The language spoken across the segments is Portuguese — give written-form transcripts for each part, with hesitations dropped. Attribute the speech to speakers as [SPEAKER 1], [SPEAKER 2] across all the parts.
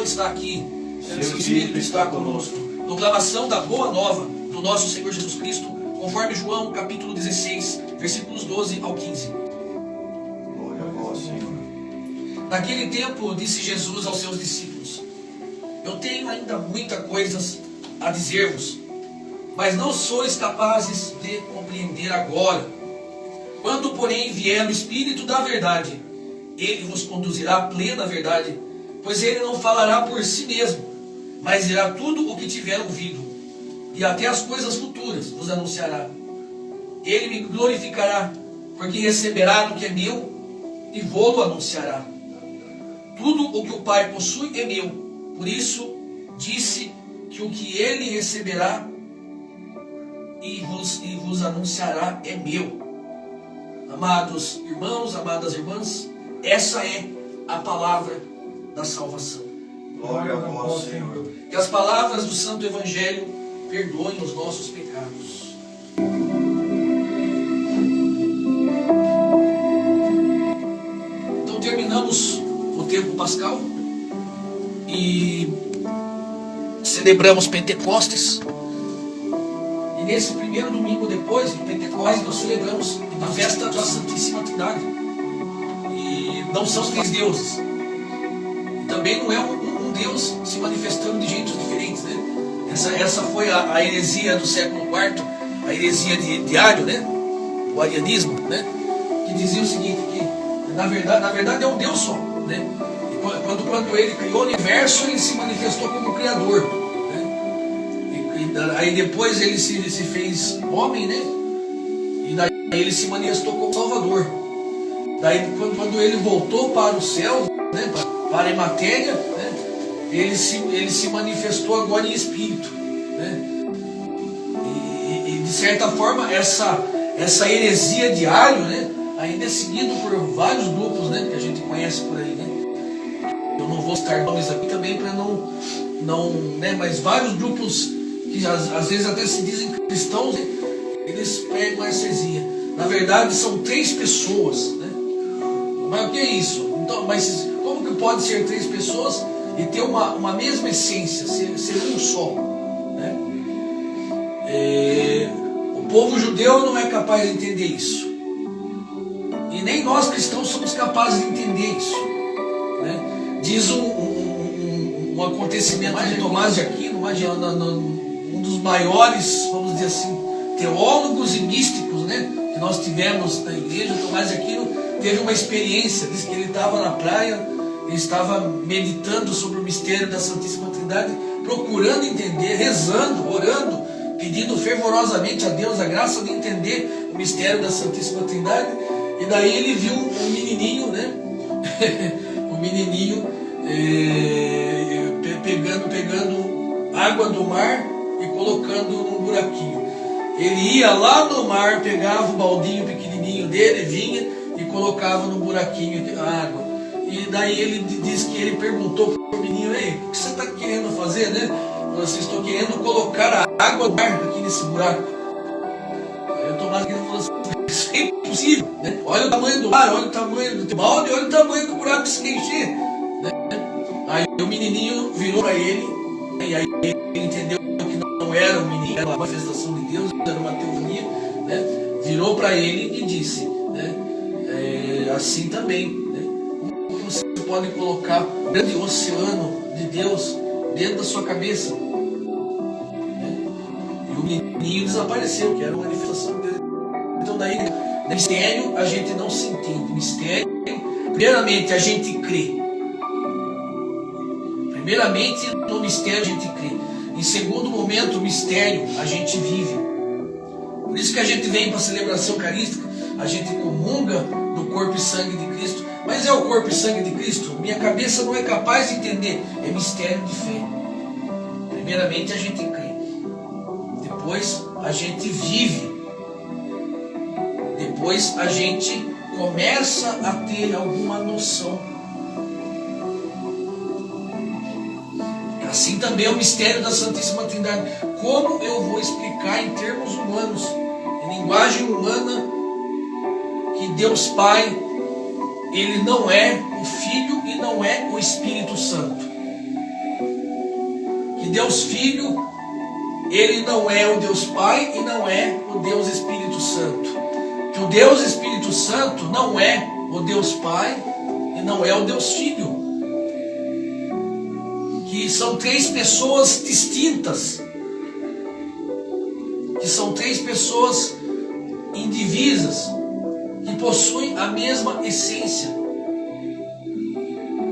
[SPEAKER 1] Senhor está aqui, seu Espírito está conosco. Proclamação da boa nova do nosso Senhor Jesus Cristo, conforme João capítulo 16, versículos 12 ao 15.
[SPEAKER 2] Glória a vós, Senhor.
[SPEAKER 1] Naquele tempo disse Jesus aos seus discípulos: eu tenho ainda muitas coisas a dizer-vos, mas não sois capazes de compreender agora. Quando, porém, vier o Espírito da verdade, ele vos conduzirá à plena verdade, pois ele não falará por si mesmo, mas dirá tudo o que tiver ouvido, e até as coisas futuras vos anunciará. Ele me glorificará, porque receberá do que é meu e vô-lo anunciará. Tudo o que o Pai possui é meu, por isso disse que o que ele receberá e vos anunciará é meu. Amados irmãos, amadas irmãs, essa é a palavra da salvação.
[SPEAKER 2] Glória a vós, Senhor.
[SPEAKER 1] Que as palavras do Santo Evangelho perdoem os nossos pecados. Então terminamos o tempo pascal e celebramos Pentecostes. E nesse primeiro domingo depois de Pentecostes, nós celebramos a festa da Santíssima Trindade. E não são três deuses. E também não é um Deus se manifestando de jeitos diferentes, né? Essa foi a heresia do século IV, a heresia de Ario, né? O arianismo, né? Que dizia o seguinte, que na verdade é um Deus só, né? E quando ele criou o universo, ele se manifestou como Criador. Aí depois ele se fez homem, né? E daí ele se manifestou como Salvador. Daí quando ele voltou para o céu, né? Para a matéria, né? Ele se manifestou agora em espírito, né? E de certa forma essa heresia de Ario, né? Ainda é seguido por vários grupos, né? Que a gente conhece por aí, né? Eu não vou citar nomes aqui também para não, né? Mas vários grupos que às vezes até se dizem cristãos, né? Eles pregam essa heresia. Na verdade são três pessoas, né? Mas o que é isso? Então, mas como que pode ser três pessoas e ter uma mesma essência, ser um só, né? O povo judeu não é capaz de entender isso. E nem nós cristãos somos capazes de entender isso, né? Diz um acontecimento de Tomás de Aquino, um dos maiores, vamos dizer assim, teólogos e místicos, né, que nós tivemos na igreja. Tomás de Aquino teve uma experiência, diz que ele estava na praia, ele estava meditando sobre o mistério da Santíssima Trindade, procurando entender, rezando, orando, pedindo fervorosamente a Deus a graça de entender o mistério da Santíssima Trindade. E daí ele viu um menininho, né, um menininho pegando água do mar e colocando num buraquinho. Ele ia lá no mar, pegava o baldinho pequenininho dele, vinha e colocava no buraquinho de água. E daí ele diz que ele perguntou para o menino: ei, o que você está querendo fazer, né? Você estou querendo colocar a água do mar aqui nesse buraco. Aí o Tomás falou assim: isso é impossível, né? Olha o tamanho do mar, olha o tamanho do balde, olha o tamanho do buraco que se encher, né? Aí o menininho virou para ele, e aí ele entendeu que não era um menino, era uma manifestação de Deus, era uma teoria, né? Virou para ele e disse, né? Assim também, né? Como você pode colocar o grande oceano de Deus dentro da sua cabeça, né? E o menininho desapareceu, que era uma manifestação de Deus. Então daí, mistério a gente não se entende. Mistério, primeiramente a gente crê. Primeiramente no mistério a gente crê. Em segundo momento, o mistério a gente vive. Por isso que a gente vem para a celebração eucarística, a gente comunga do corpo e sangue de Cristo. Mas é o corpo e sangue de Cristo? Minha cabeça não é capaz de entender. É mistério de fé. Primeiramente a gente crê. Depois a gente vive. Depois a gente começa a ter alguma noção. Assim também é o mistério da Santíssima Trindade. Como eu vou explicar em termos humanos, em linguagem humana, que Deus Pai, Ele não é o Filho e não é o Espírito Santo? Deus Filho, ele não é o Deus Pai e não é o Deus Espírito Santo. Que o Deus Espírito Santo não é o Deus Pai e não é o Deus Filho. Que são três pessoas distintas. Que são três pessoas indivisas, que possuem a mesma essência.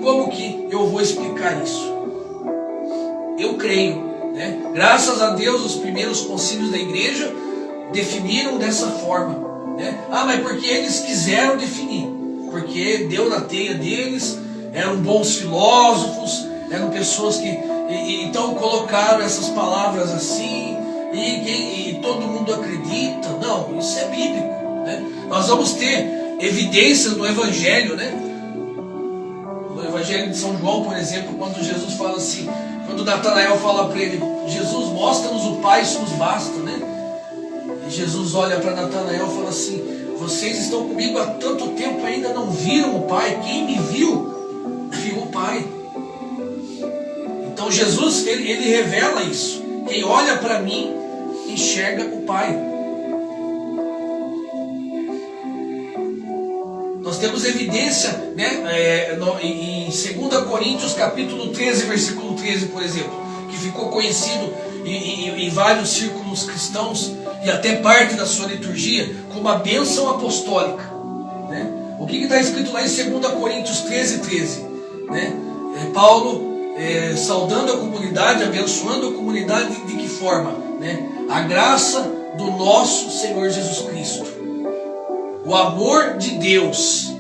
[SPEAKER 1] Como que eu vou explicar isso? Eu creio, né? Graças a Deus, os primeiros concílios da igreja definiram dessa forma, né? Mas porque eles quiseram definir, porque deu na teia deles, eram bons filósofos, eram pessoas que então colocaram essas palavras assim, e todo mundo acredita. Não, isso é bíblico, né? Nós vamos ter evidências no Evangelho, né? No Evangelho de São João, por exemplo, quando Jesus fala assim, quando Natanael fala para ele, Jesus, mostra-nos o Pai, isso nos basta, né? E Jesus olha para Natanael e fala assim, vocês estão comigo há tanto tempo, ainda não viram o Pai. Quem me viu, viu o Pai. Então Jesus, ele revela isso. Quem olha para mim, enxerga o Pai. Nós temos evidência, né, em 2 Coríntios capítulo 13, versículo 13, por exemplo, que ficou conhecido em vários círculos cristãos e até parte da sua liturgia como a bênção apostólica, né? O que está escrito lá em 2 Coríntios 13, 13, né? Paulo saudando a comunidade, abençoando a comunidade, de que forma? Né? A graça do nosso Senhor Jesus Cristo, o amor de Deus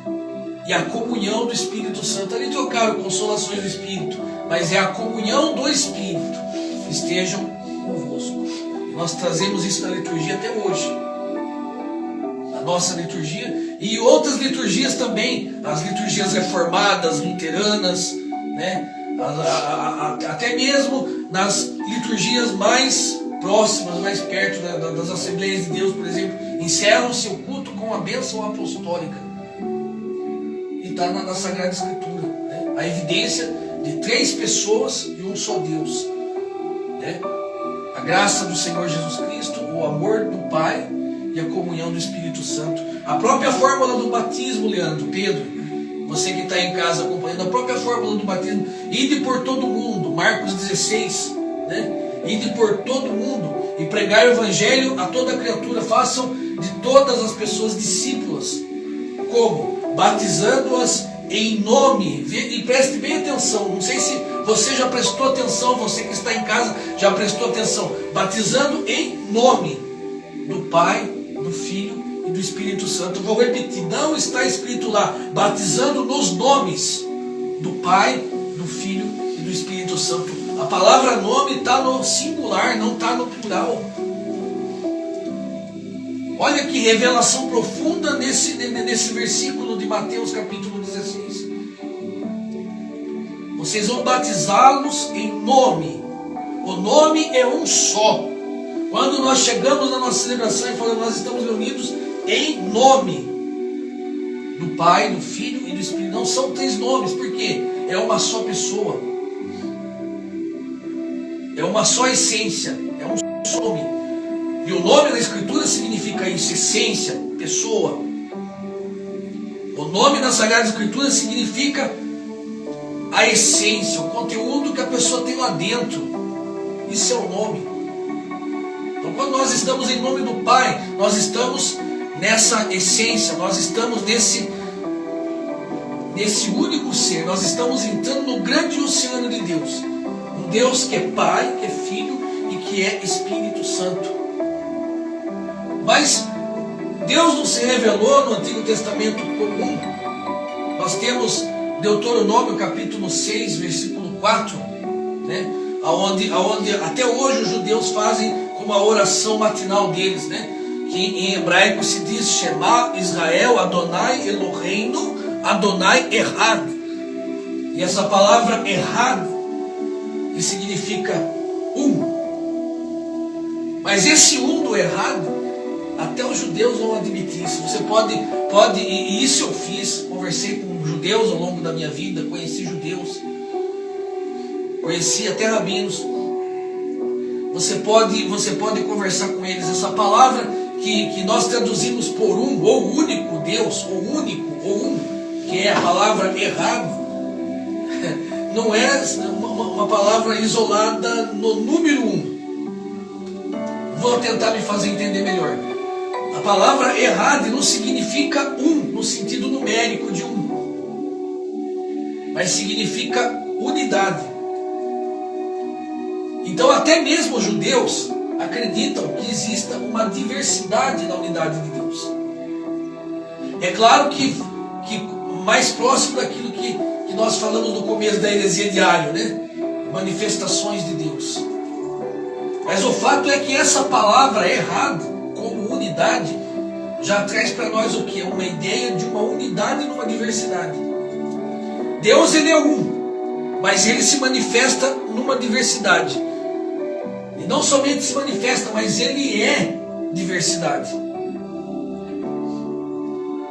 [SPEAKER 1] e a comunhão do Espírito Santo. Ali trocaram consolações do Espírito, mas é a comunhão do Espírito, estejam convosco. E nós trazemos isso na liturgia até hoje, na nossa liturgia e outras liturgias também, as liturgias reformadas, luteranas, né? Até mesmo nas liturgias mais próximas, mais perto das Assembleias de Deus, por exemplo, encerram o seu culto com a bênção apostólica. E está na Sagrada Escritura, né? A evidência de três pessoas e um só Deus, né? A graça do Senhor Jesus Cristo, o amor do Pai e a comunhão do Espírito Santo. A própria fórmula do batismo, Leandro, Pedro, você que está em casa acompanhando, a própria fórmula do batismo, ide por todo mundo, Marcos 16, né? Ide por todo mundo e pregar o Evangelho a toda criatura, façam de todas as pessoas discípulas. Como? Batizando-as em nome, e preste bem atenção, não sei se você já prestou atenção, você que está em casa já prestou atenção, batizando em nome do Pai, do Filho e do Espírito Santo. Vou repetir, não está escrito lá, batizando nos nomes do Pai, do Filho e do Espírito Santo. A palavra nome está no singular, não está no plural. Olha que revelação profunda nesse versículo de Mateus capítulo 16. Vocês vão batizá-los em nome. O nome é um só. Quando nós chegamos na nossa celebração e falamos, nós estamos reunidos em nome do Pai, do Filho e do Espírito. Não são três nomes, porque é uma só pessoa, é uma só essência, é um só nome. E o nome na Escritura significa isso, essência, pessoa. O nome na Sagrada Escritura significa a essência, o conteúdo que a pessoa tem lá dentro. Isso é o nome. Então, quando nós estamos em nome do Pai, nós estamos nessa essência, nós estamos nesse único ser, nós estamos entrando no grande oceano de Deus. Um Deus que é Pai, que é Filho e que é Espírito Santo. Mas Deus não se revelou no Antigo Testamento comum. Nós temos Deuteronômio capítulo 6, versículo 4, né? Onde até hoje os judeus fazem como a oração matinal deles, né? Que em hebraico se diz Shema Israel Adonai Eloheinu Adonai Echad. E essa palavra Echad, que significa um. Mas esse um do Echad, até os judeus vão admitir isso. Você pode, e isso eu fiz, conversei com judeus ao longo da minha vida, conheci judeus, conheci até rabinos, você pode conversar com eles. Essa palavra que nós traduzimos por ou único Deus, ou único, ou um, que é a palavra errado, não é uma palavra isolada no número 1. Vou tentar me fazer entender melhor. A palavra errado não significa um, no sentido numérico de um, mas significa unidade. Então até mesmo os judeus acreditam que exista uma diversidade na unidade de Deus. É claro que mais próximo daquilo que nós falamos no começo da heresia diário, né? Manifestações de Deus. Mas o fato é que essa palavra errado, como unidade, já traz para nós o que? Uma ideia de uma unidade numa diversidade. Deus, ele é um, mas ele se manifesta numa diversidade. E não somente se manifesta, mas ele é diversidade.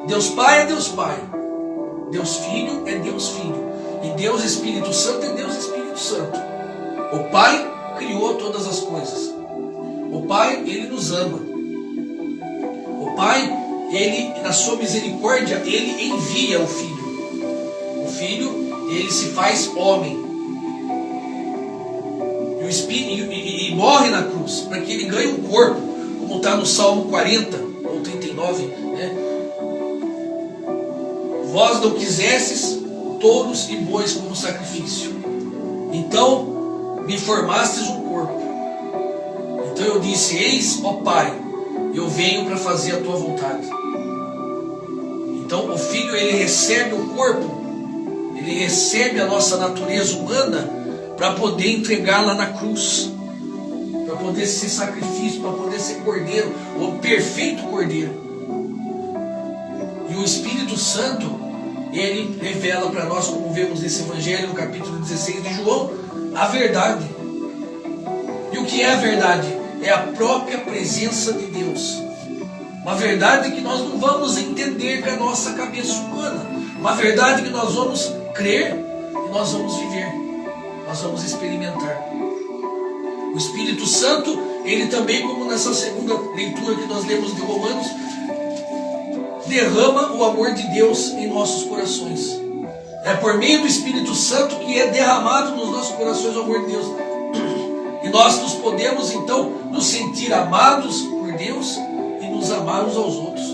[SPEAKER 1] Deus Pai é Deus Pai. Deus Filho é Deus Filho. E Deus Espírito Santo é Deus Espírito Santo. O Pai criou todas as coisas. O Pai, ele nos ama. O Pai, ele, na sua misericórdia, ele envia o Filho. O Filho, ele se faz homem. E, o Espírito, e morre na cruz, para que ele ganhe um corpo, como está no Salmo 40, ou 39, né? Vós não quisestes touros e bois como sacrifício. Então me formastes um corpo. Então eu disse: eis, ó Pai, eu venho para fazer a tua vontade. Então o Filho, ele recebe o corpo, ele recebe a nossa natureza humana para poder entregar lá na cruz, para poder ser sacrifício, para poder ser cordeiro, o perfeito cordeiro. E o Espírito Santo, ele revela para nós, como vemos nesse Evangelho, no capítulo 16 de João, a verdade. E o que é a verdade? É a própria presença de Deus. Uma verdade que nós não vamos entender com a nossa cabeça humana. Uma verdade que nós vamos crer e nós vamos viver. Nós vamos experimentar. O Espírito Santo, ele também, como nessa segunda leitura que nós lemos de Romanos, derrama o amor de Deus em nossos corações. É por meio do Espírito Santo que é derramado nos nossos corações o amor de Deus. E nós nos podemos então nos sentir amados por Deus e nos amar uns aos outros.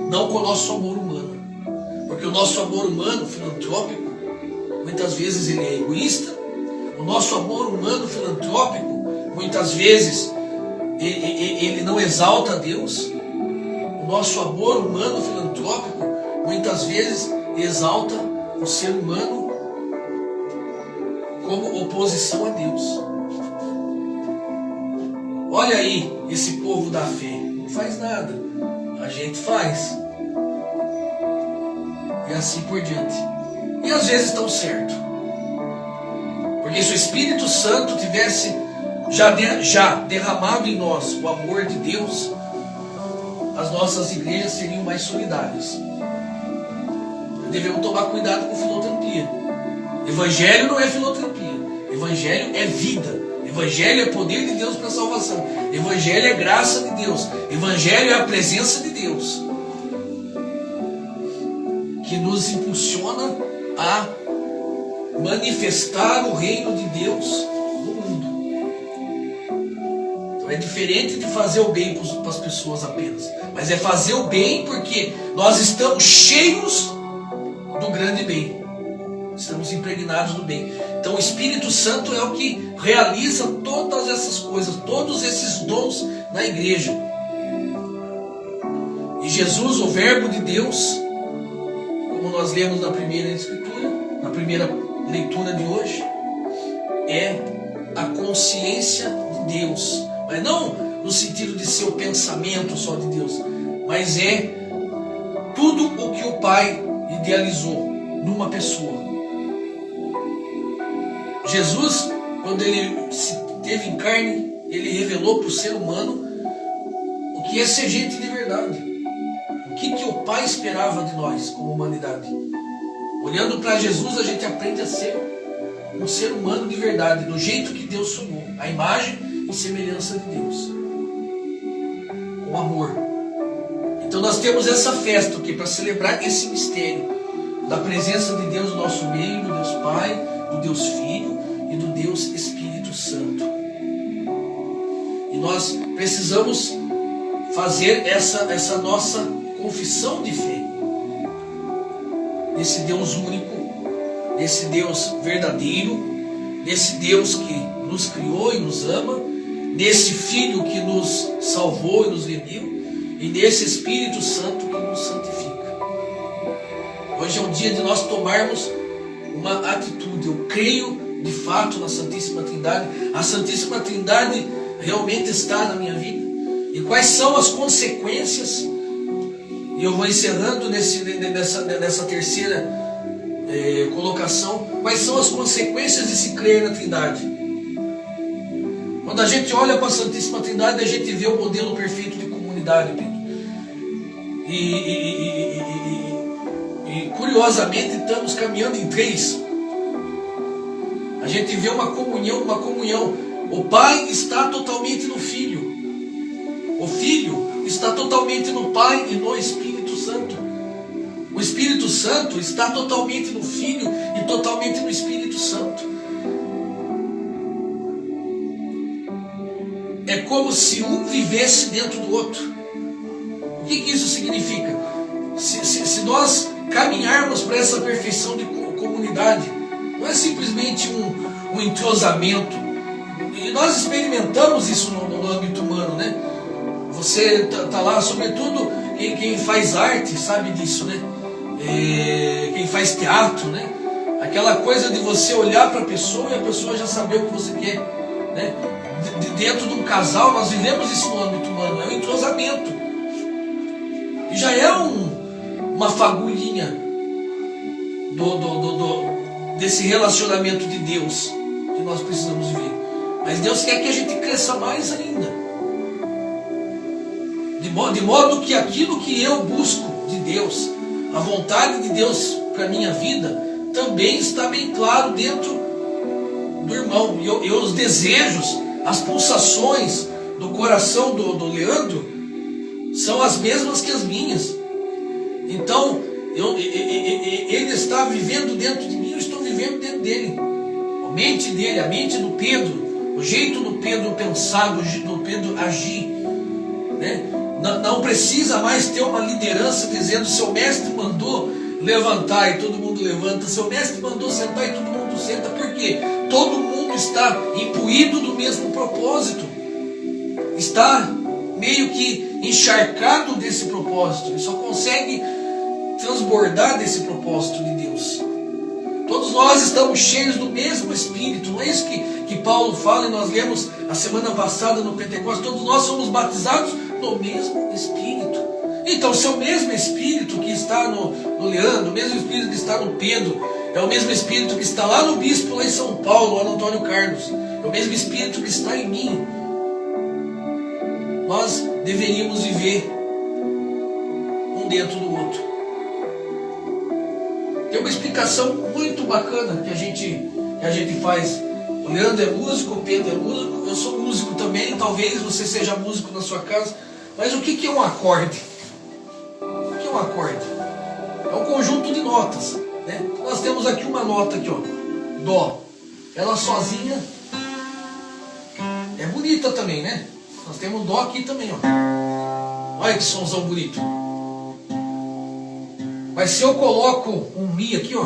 [SPEAKER 1] Não com o nosso amor humano. Porque o nosso amor humano, filantrópico, muitas vezes ele é egoísta. O nosso amor humano, filantrópico, muitas vezes ele não exalta a Deus. O nosso amor humano filantrópico muitas vezes exalta o ser humano como oposição a Deus. Olha aí esse povo da fé, não faz nada, a gente faz. E assim por diante. E às vezes estão certo. Porque se o Espírito Santo tivesse já derramado em nós o amor de Deus, as nossas igrejas seriam mais solidárias. Devemos tomar cuidado com filantropia. Evangelho não é filantropia. Evangelho é vida. Evangelho é poder de Deus para a salvação. Evangelho é graça de Deus. Evangelho é a presença de Deus, que nos impulsiona a manifestar o reino de Deus no mundo. É diferente de fazer o bem para as pessoas apenas, mas é fazer o bem porque nós estamos cheios do grande bem, estamos impregnados do bem. Então o Espírito Santo é o que realiza todas essas coisas, todos esses dons na igreja. E Jesus, o Verbo de Deus, como nós lemos na primeira escritura, na primeira leitura de hoje, é a consciência de Deus. Mas não no sentido de ser o pensamento só de Deus, mas é tudo o que o Pai idealizou numa pessoa. Jesus, quando ele teve em carne, ele revelou para o ser humano o que é ser gente de verdade. O que o Pai esperava de nós como humanidade. Olhando para Jesus, a gente aprende a ser um ser humano de verdade, do jeito que Deus sonhou, a imagem e semelhança de Deus, com amor. Então nós temos essa festa aqui para celebrar esse mistério da presença de Deus no nosso meio, do Deus Pai, do Deus Filho e do Deus Espírito Santo. E nós precisamos fazer essa nossa confissão de fé nesse Deus único, nesse Deus verdadeiro, nesse Deus que nos criou e nos ama, nesse Filho que nos salvou e nos redimiu, e nesse Espírito Santo que nos santifica. Hoje é um dia de nós tomarmos uma atitude. Eu creio de fato na Santíssima Trindade. A Santíssima Trindade realmente está na minha vida. E quais são as consequências? E eu vou encerrando nessa terceira colocação. Quais são as consequências de se crer na Trindade? Quando a gente olha para a Santíssima Trindade, a gente vê o modelo perfeito de comunidade, Pedro. E curiosamente estamos caminhando em três. A gente vê uma comunhão. O Pai está totalmente no Filho. O Filho está totalmente no Pai e no Espírito Santo. O Espírito Santo está totalmente no Filho e totalmente no Espírito Santo. É como se um vivesse dentro do outro. O que isso significa? Se nós caminharmos para essa perfeição de comunidade, não é simplesmente um entrosamento. E nós experimentamos isso no âmbito humano, né? Você tá lá, sobretudo quem faz arte sabe disso, né? Quem faz teatro, né? Aquela coisa de você olhar para a pessoa e a pessoa já saber o que você quer, né? Dentro de um casal, nós vivemos isso no âmbito humano, é um entrosamento. E já é uma fagulhinha desse relacionamento de Deus que nós precisamos viver. Mas Deus quer que a gente cresça mais ainda. De modo que aquilo que eu busco de Deus, a vontade de Deus para a minha vida, também está bem claro dentro do irmão. E os desejos, as pulsações do coração do Leandro são as mesmas que as minhas. Então, ele está vivendo dentro de mim, eu estou vivendo dentro dele. A mente dele, a mente do Pedro, o jeito do Pedro pensar, do Pedro agir, né? Não precisa mais ter uma liderança dizendo: seu mestre mandou levantar e todo mundo levanta, seu mestre mandou sentar e todo mundo senta. Por quê? Todo mundo está imbuído do mesmo propósito, está meio que encharcado desse propósito, e só consegue transbordar desse propósito de Deus. Todos nós estamos cheios do mesmo Espírito, não é isso que Paulo fala, e nós lemos a semana passada no Pentecostes. Todos nós somos batizados no mesmo Espírito. Então, se é o mesmo Espírito que está no Leandro, o mesmo Espírito que está no Pedro, é o mesmo Espírito que está lá no Bispo, lá em São Paulo, lá no Antônio Carlos, é o mesmo Espírito que está em mim, nós deveríamos viver um dentro do outro. Tem uma explicação muito bacana que a gente faz. O Leandro é músico, o Pedro é músico, eu sou músico também, talvez você seja músico na sua casa. Mas o que é um acorde? O que é um acorde? É um conjunto de notas, né? Nós temos aqui uma nota aqui, ó, Dó. Ela sozinha é bonita também, né? Nós temos Dó aqui também, ó. Olha que somzão bonito. Mas se eu coloco um Mi aqui, ó,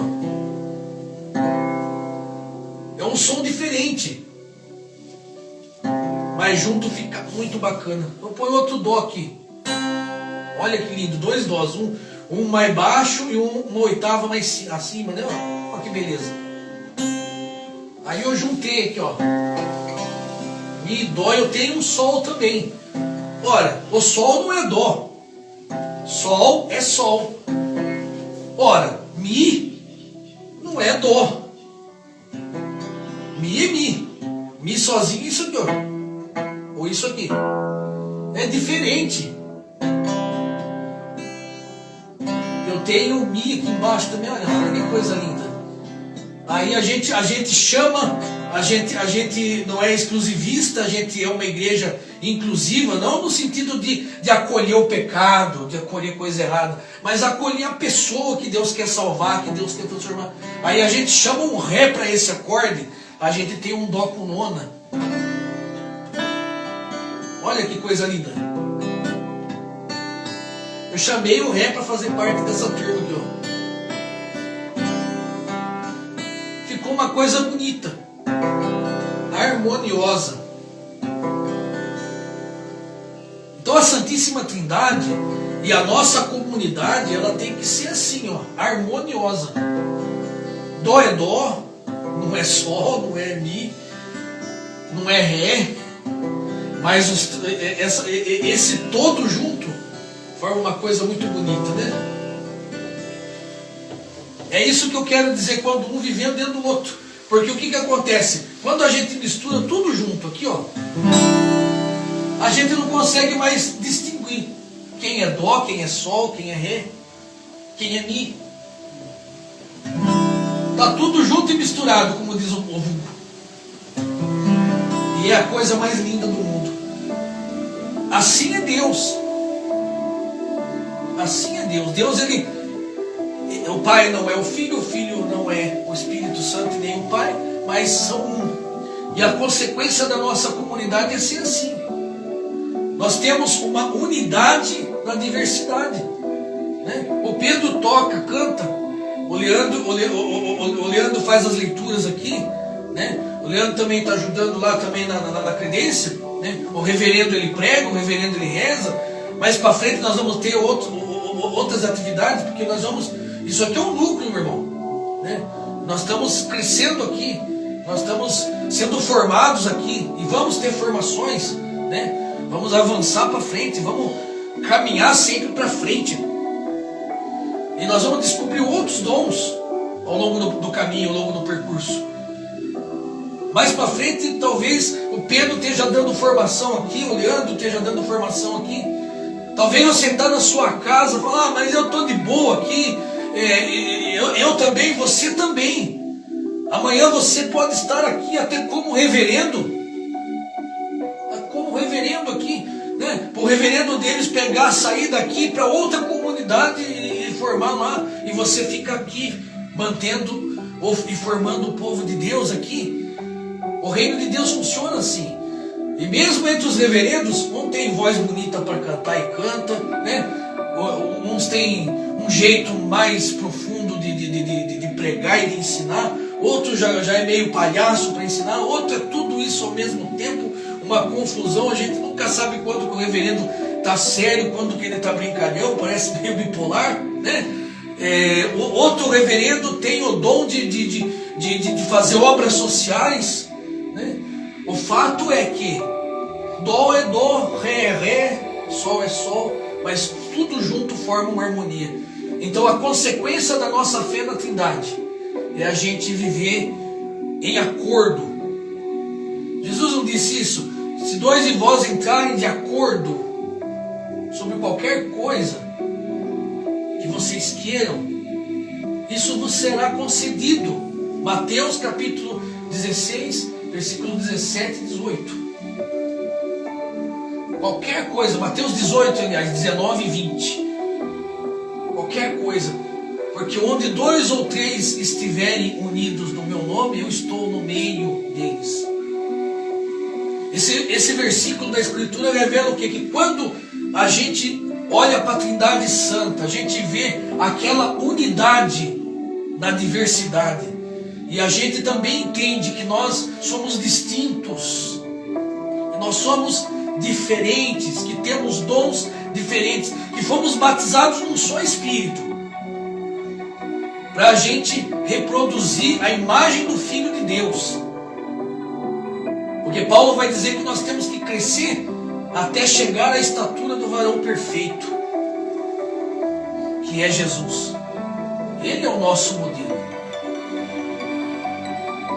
[SPEAKER 1] é um som diferente, mas junto fica muito bacana. Eu ponho outro Dó aqui. Olha que lindo, 2 Dós, um mais baixo e uma oitava mais acima, né? Olha que beleza. Aí eu juntei aqui, ó, Mi, Dó, eu tenho um Sol também. Ora, o Sol não é Dó, Sol é Sol. Ora, Mi não é Dó, Mi é Mi. Mi sozinho, isso aqui, ó, ou isso aqui, é diferente. Eu tenho o Mi aqui embaixo também, olha que coisa linda. Aí a gente chama, a gente não é exclusivista, a gente é uma igreja inclusiva, não no sentido de acolher o pecado, de acolher coisa errada, mas acolher a pessoa que Deus quer salvar, que Deus quer transformar. Aí a gente chama um ré para esse acorde, a gente tem um dó com nona. Olha que coisa linda. Eu chamei o ré para fazer parte dessa turma aqui, ó. Ficou uma coisa bonita, harmoniosa. Então a Santíssima Trindade e a nossa comunidade, ela tem que ser assim, ó, harmoniosa. Dó é dó, não é sol, não é mi, não é ré, mas esse todo junto forma uma coisa muito bonita, né? É isso que eu quero dizer, quando um vivendo dentro do outro. Porque o que acontece? Quando a gente mistura tudo junto aqui, ó, a gente não consegue mais distinguir quem é dó, quem é sol, quem é ré, quem é mi. Está tudo junto e misturado, como diz o povo. E é a coisa mais linda do mundo. Assim é Deus. Assim é Deus. Deus, o Pai não é o Filho não é o Espírito Santo e nem o Pai, mas são um. E a consequência da nossa comunidade é ser assim. Nós temos uma unidade na diversidade, né? O Pedro toca, canta, o Leandro faz as leituras aqui, né? O Leandro também está ajudando lá também na credência, né? O reverendo ele prega, o reverendo ele reza, mas para frente nós vamos ter outras atividades, porque nós vamos... Isso aqui é um núcleo, meu irmão, né? Nós estamos crescendo aqui, nós estamos sendo formados aqui e vamos ter formações, né? Vamos avançar para frente, vamos caminhar sempre para frente. E nós vamos descobrir outros dons ao longo do caminho, ao longo do percurso. Mais para frente, talvez o Pedro esteja dando formação aqui, o Leandro esteja dando formação aqui. Talvez você está na sua casa e falar, mas eu estou de boa aqui, eu também, você também. Amanhã você pode estar aqui até como reverendo. Como reverendo aqui, né? O reverendo deles pegar, sair daqui para outra comunidade e formar lá. E você fica aqui mantendo e formando o povo de Deus aqui. O reino de Deus funciona assim. E mesmo entre os reverendos, um tem voz bonita para cantar e canta, né? Uns têm um jeito mais profundo de pregar e de ensinar, outro já é meio palhaço para ensinar, outro é tudo isso ao mesmo tempo, uma confusão, a gente nunca sabe quando que o reverendo está sério, quando que ele está brincalhão, parece meio bipolar, né? O outro reverendo tem o dom de fazer obras sociais, né? O fato é que dó é dó, ré é ré, sol é sol, mas tudo junto forma uma harmonia. Então a consequência da nossa fé na Trindade é a gente viver em acordo. Jesus não disse isso? Se dois de vós entrarem de acordo sobre qualquer coisa que vocês queiram, isso vos será concedido. Mateus capítulo 16, versículo 17 e 18. Qualquer coisa, Mateus 18, aliás, 19 e 20. Qualquer coisa, porque onde 2 ou 3 estiverem unidos no meu nome, eu estou no meio deles. Esse versículo da Escritura revela o quê? Que quando a gente olha para a Trindade Santa, a gente vê aquela unidade na diversidade. E a gente também entende que nós somos distintos. Que nós somos diferentes, que temos dons diferentes, que fomos batizados num só Espírito, para a gente reproduzir a imagem do Filho de Deus. Porque Paulo vai dizer que nós temos que crescer até chegar à estatura do varão perfeito, que é Jesus. Ele é o nosso modelo.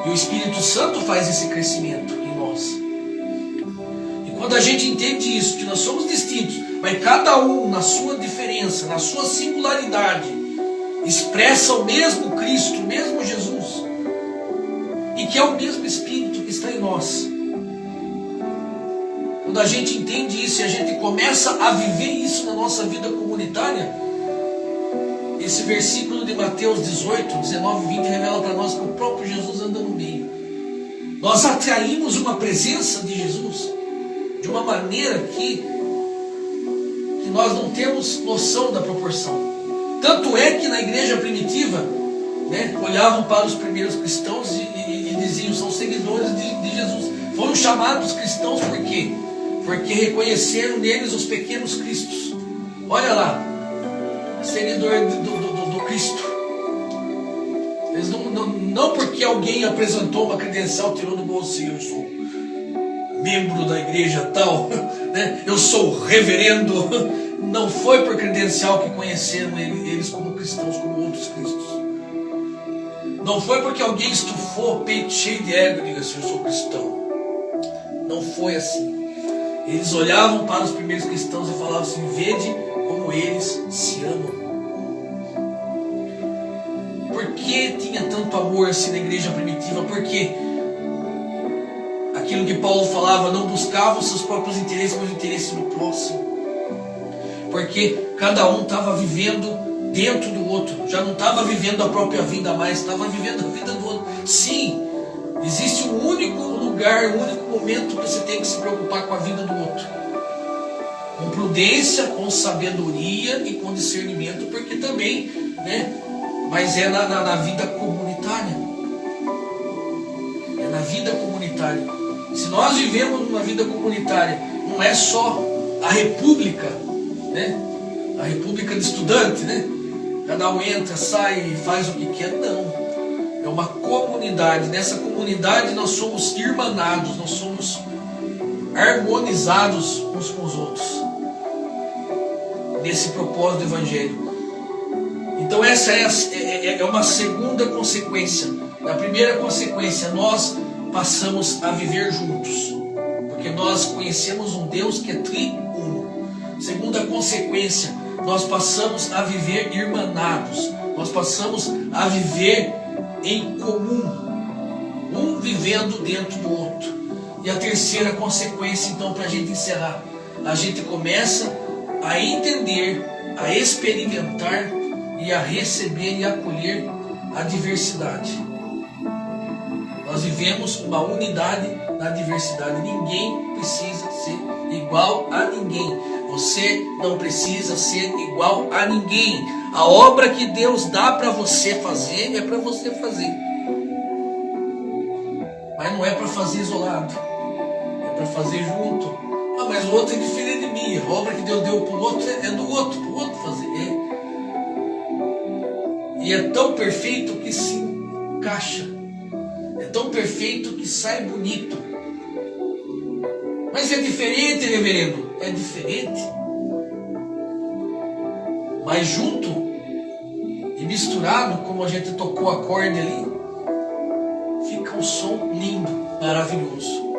[SPEAKER 1] E o Espírito Santo faz esse crescimento em nós. Quando a gente entende isso, que nós somos distintos, mas cada um na sua diferença, na sua singularidade, expressa o mesmo Cristo, o mesmo Jesus, e que é o mesmo Espírito que está em nós. Quando a gente entende isso e a gente começa a viver isso na nossa vida comunitária, esse versículo de Mateus 18, 19 e 20 revela para nós que o próprio Jesus anda no meio. Nós atraímos uma presença de Jesus de uma maneira que nós não temos noção da proporção. Tanto é que na igreja primitiva, né, olhavam para os primeiros cristãos e diziam: são seguidores de Jesus. Foram chamados cristãos por quê? Porque reconheceram neles os pequenos cristos. Olha lá, seguidor do Cristo. Eles não porque alguém apresentou uma credencial, tirou do bolsinho: eu sou membro da igreja tal, né? Eu sou reverendo. Não foi por credencial que conheceram eles como cristãos, como outros cristos. Não foi porque alguém estufou, peito cheio de ego, e diga assim: eu sou cristão. Não foi assim. Eles olhavam para os primeiros cristãos e falavam assim: vede como eles se amam. Por que tinha tanto amor assim na igreja primitiva? Porque aquilo que Paulo falava, não buscavam seus próprios interesses, mas o interesse do próximo. Porque cada um estava vivendo dentro do outro, já não estava vivendo a própria vida mais, estava vivendo a vida do outro. Sim, existe um único lugar, um único momento que você tem que se preocupar com a vida do outro, com prudência, com sabedoria e com discernimento, porque também, né, mas é na vida comunitária. É na vida comunitária. Se nós vivemos numa vida comunitária, não é só a república, né? A república de estudante, né? Cada um entra, sai e faz o que quer. Não. É uma comunidade. Nessa comunidade nós somos irmanados, nós somos harmonizados uns com os outros. Nesse propósito do Evangelho. Então essa é uma segunda consequência. A primeira consequência, nós passamos a viver juntos, porque nós conhecemos um Deus que é triuno. Segunda consequência, nós passamos a viver irmanados, nós passamos a viver em comum, um vivendo dentro do outro. E a terceira consequência, então, para a gente encerrar, a gente começa a entender, a experimentar e a receber e acolher a diversidade. Nós vivemos uma unidade na diversidade. Ninguém precisa ser igual a ninguém. Você não precisa ser igual a ninguém. A obra que Deus dá para você fazer é para você fazer. Mas não é para fazer isolado. É para fazer junto. Ah, mas o outro é diferente de mim. A obra que Deus deu para o outro é do outro, para o outro fazer. E é tão perfeito que se encaixa. É tão perfeito que sai bonito. Mas é diferente, reverendo? É diferente. Mas junto e misturado, como a gente tocou acorde ali, fica um som lindo, maravilhoso.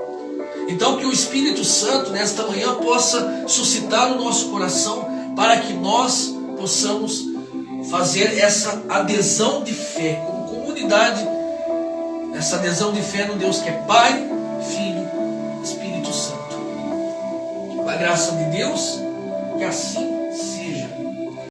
[SPEAKER 1] Então que o Espírito Santo nesta manhã possa suscitar no nosso coração para que nós possamos fazer essa adesão de fé como comunidade, essa adesão de fé no Deus que é Pai, Filho, Espírito Santo. Com a graça de Deus, que assim